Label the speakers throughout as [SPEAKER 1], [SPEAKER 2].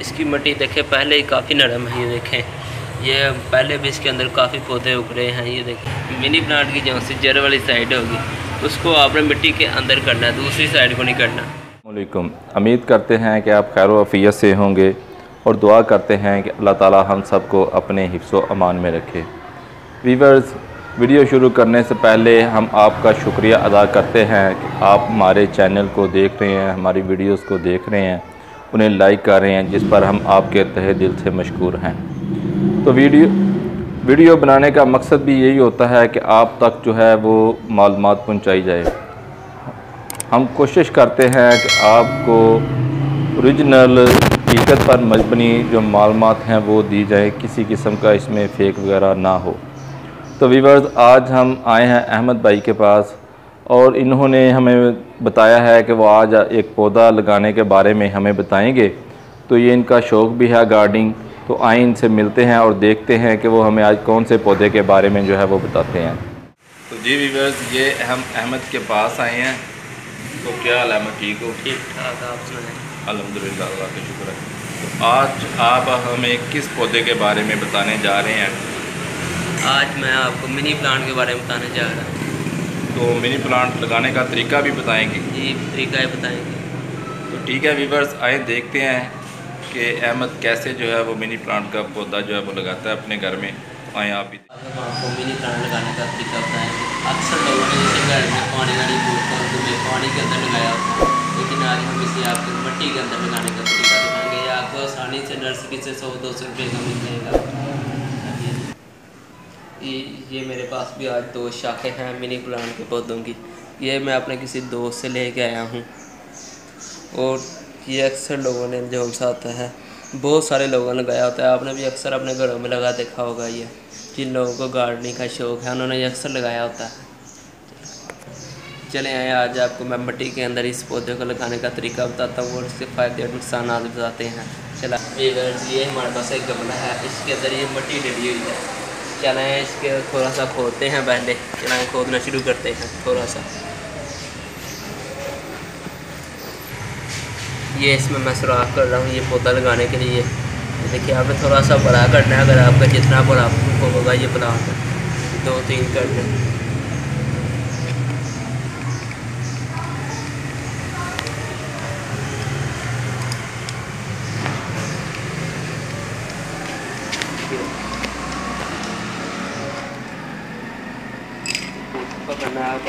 [SPEAKER 1] इसकी मिट्टी देखें पहले ही काफ़ी नरम है। ये देखें, ये पहले भी इसके अंदर काफ़ी पौधे उग रहे हैं। ये देखें मिनी प्लांट की जो सी जड़ वाली साइड होगी उसको आपने मिट्टी के अंदर करना है, दूसरी साइड को नहीं करना।
[SPEAKER 2] अस्सलामुअलैकुम, उम्मीद करते हैं कि आप खैर आफियत से होंगे और दुआ करते हैं कि अल्लाह ताला हम सबको अपने हिफ्ज़ व अमान में रखे। वीवर्स, वीडियो शुरू करने से पहले हम आपका शुक्रिया अदा करते हैं कि आप हमारे चैनल को देख रहे हैं, हमारी वीडियोस को देख रहे हैं, उन्हें लाइक कर रहे हैं, जिस पर हम आपके तहे दिल से मशकूर हैं। तो वीडियो बनाने का मकसद भी यही होता है कि आप तक जो है वो मालूमात पहुँचाई जाए। हम कोशिश करते हैं कि आपको ओरिजिनल हकीकत पर मबनी जो मालूमात हैं वो दी जाए, किसी किस्म का इसमें फ़ेक वगैरह ना हो। तो वीवर्स, आज हम आए हैं अहमद भाई के पास और इन्होंने हमें बताया है कि वो आज एक पौधा लगाने के बारे में हमें बताएंगे। तो ये इनका शौक़ भी है गार्डनिंग। तो आए इनसे मिलते हैं और देखते हैं कि वो हमें आज कौन से पौधे के बारे में जो है वो बताते हैं। तो जी वीवर्स, ये हम अहमद के पास आए हैं। तो क्या हाल है अहमद, ठीक हो?
[SPEAKER 1] ठीक ठाक, आप सुनाएं?
[SPEAKER 2] अल्हम्दुलिल्लाह, अल्लाह का शुक्र है। तो आज आप हमें किस पौधे के बारे में बताने जा रहे हैं?
[SPEAKER 1] आज मैं आपको मिनी प्लांट के बारे में बताने जा रहा हूँ।
[SPEAKER 2] तो मिनी प्लांट लगाने का तरीका भी बताएंगे?
[SPEAKER 1] जी, तरीका ही बताएंगे।
[SPEAKER 2] तो ठीक है वीवर्स, आए देखते हैं कि अहमद कैसे जो है वो मिनी प्लांट का पौधा जो है वो लगाता है अपने घर में। आए आप भी।
[SPEAKER 1] आज हम आपको मिनी प्लांट लगाने का तरीका बताएंगे। अक्सर लोगों ने जैसे घर में पानी वाली बोतल में पानी के अंदर लगाया होता है, लेकिन आज हम इसे आपको मिट्टी के अंदर लगाने का तरीका दिखाएंगे। ये आपको आसानी से नर्सरी से 100-200 रुपये का मिल जाएगा। ये मेरे पास भी आज 2 शाखें हैं मिनी प्लांट के पौधों की। ये मैं अपने किसी दोस्त से लेके आया हूँ और ये अक्सर लोगों ने जो हमसे आता है, बहुत सारे लोगों ने लगाया होता है। आपने भी अक्सर अपने घरों में लगा देखा होगा। ये जिन लोगों को गार्डनिंग का शौक़ है उन्होंने ये अक्सर लगाया होता है। चले आए, आज आपको मैं मिट्टी के अंदर इस पौधे को लगाने का तरीका बताता हूँ और इसके फ़ायदे और नुकसान बताते हैं। चला ये हमारे पास एक गमला है, इसके अंदर ये मिट्टी डली हुई है। चलें इसके थोड़ा सा खोदते हैं पहले। चलें खोदना शुरू करते हैं थोड़ा सा। ये इसमें मैं सुराख कर रहा हूँ ये पौधा लगाने के लिए। देखिए, आपने थोड़ा सा बड़ा करना है। अगर आपका जितना बड़ा होगा ये प्लांट 2-3 कर दें। पकड़ना है और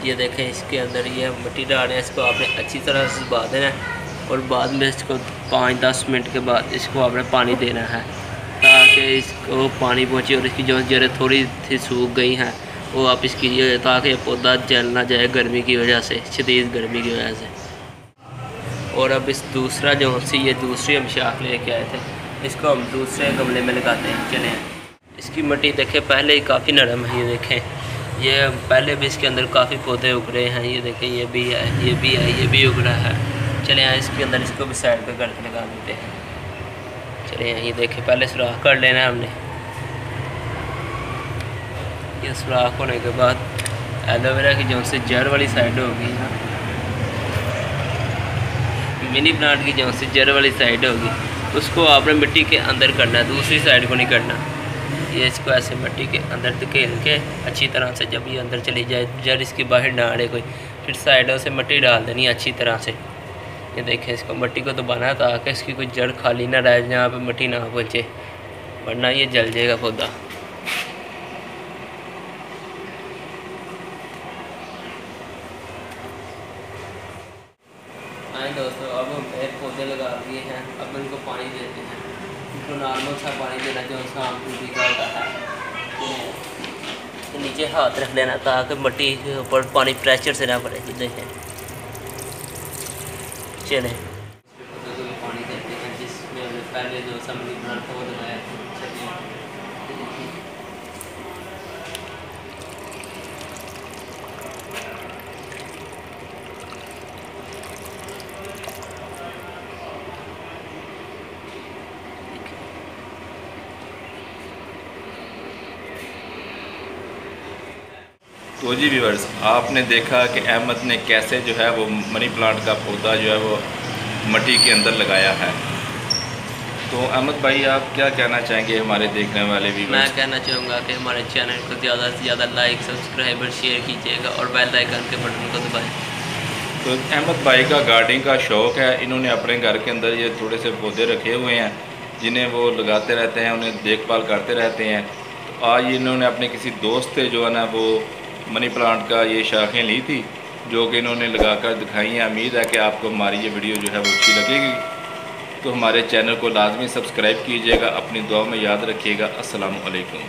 [SPEAKER 1] ये देखें, इसके अंदर ये मिट्टी डाल रहे हैं। इसको आपने अच्छी तरह से दबा देना है और बाद में इसको 5-10 मिनट के बाद इसको आपने पानी देना है ताकि इसको पानी पहुँचे और इसकी जो जड़ें थोड़ी सी सूख गई हैं वो आप इसकी ताकि ये पौधा जल ना जाए गर्मी की वजह से, शदीद गर्मी की वजह से। और अब इस दूसरा जो हमसे ये दूसरी हम शाख लेके आए थे, इसको हम दूसरे गमले में लगाते हैं। चलें, इसकी मिट्टी देखें पहले ही काफ़ी नरम है। ये देखें, ये पहले भी इसके अंदर काफ़ी पौधे उग रहे हैं। ये देखें, ये भी है, ये भी है, ये भी उग रहा है। चलें यहाँ इसके अंदर इसको भी साइड पे करके लगा देते हैं। चलें यहाँ ये देखें, पहले सुराख कर लेना है हमने। ये सुराख होने के बाद एलोवेरा की जो से जड़ वाली साइड होगी ना, मिनी प्लांट की जो से जड़ वाली साइड होगी उसको आपने मिट्टी के अंदर करना है, दूसरी साइड को नहीं करना। ये इसको ऐसे मिट्टी के अंदर धकेल के अच्छी तरह से, जब ये अंदर चली जाए, जड़ इसकी बाहर ना आड़े कोई, फिर साइडों से मिट्टी डाल देनी है अच्छी तरह से। ये देखें, इसको मिट्टी को दबाना है ताकि इसकी कोई जड़ खाली ना रहे, जहाँ पे मिट्टी ना पहुँचे, वरना ये जल जाएगा पौधा। आए दोस्तों, अब हम फिर पौधे लगा दिए हैं। अब इनको पानी देते हैं। इनको नॉर्मल सा पानी देना जो शाम को पीता होता है। तो नीचे हाथ रख लेना ताकि मिट्टी के ऊपर पानी प्रेशर से ना पड़े। देखें, चलें पानी देते हैं जिसमें हमने पहले जो समझी प्लांट था वो लगाया।
[SPEAKER 2] तो जी व्यूअर्स, आपने देखा कि अहमद ने कैसे जो है वो मनी प्लांट का पौधा जो है वो मिट्टी के अंदर लगाया है। तो अहमद भाई, आप क्या कहना चाहेंगे हमारे देखने वाले व्यूअर्स?
[SPEAKER 1] मैं कहना चाहूँगा कि हमारे चैनल को ज़्यादा से ज़्यादा लाइक, सब्सक्राइब और शेयर कीजिएगा और बेल आइकन के बटन को दबाएं।
[SPEAKER 2] तो अहमद भाई का गार्डनिंग का शौक़ है। इन्होंने अपने घर के अंदर ये थोड़े से पौधे रखे हुए हैं जिन्हें वो लगाते रहते हैं, उन्हें देखभाल करते रहते हैं। तो आज इन्होंने अपने किसी दोस्त से जो है ना वो मनी प्लांट का ये शाखें ली थी, जो कि इन्होंने लगाकर दिखाई हैं। उम्मीद है कि आपको हमारी ये वीडियो जो है वो अच्छी लगेगी। तो हमारे चैनल को लाजमी सब्सक्राइब कीजिएगा। अपनी दुआ में याद रखिएगा। अस्सलामु अलैकुम।